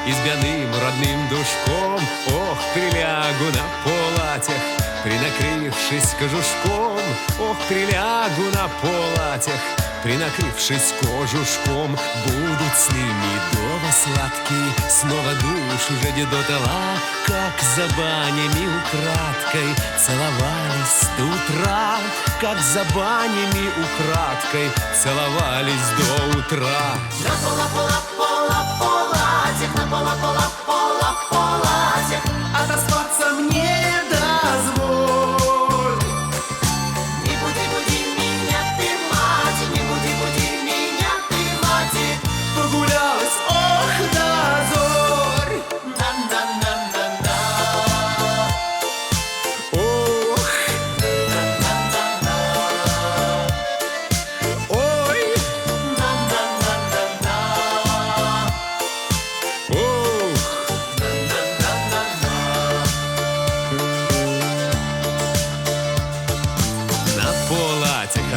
избяным родным душком. Ох, прилягу на полатях, принакрывшись кожушком. Ох, прилягу на полатях, принакрывшись кожушком. Будут сны медово сладкие, снова душу жадет дотла, как за банями украдкой целовались до утра, как за банями украдкой целовались до утра. На полатях, на полатях, отоспаться мне дозволь. Не буди меня, ты мать, не буди меня, ты мать. Погулялась, ох, до зорь. На-на-на-на-на. Ох, На-на-на-на. ой, На-на-на-на-на. ох.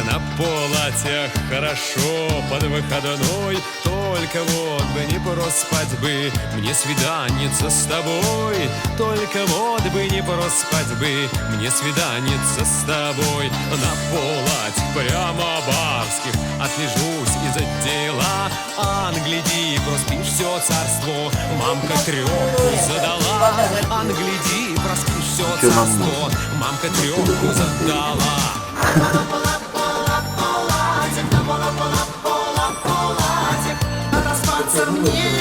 На полатях хорошо под выходной, только вот бы не проспать бы мне свиданница с тобой. Только вот бы не проспать бы мне свиданница с тобой. На полать прямо барских отлежусь из отдела. Англяди, проспишь все царство, мамка трёху задала. Англяди, проспишь все царство, мамка трёху задала. Отоспаться мне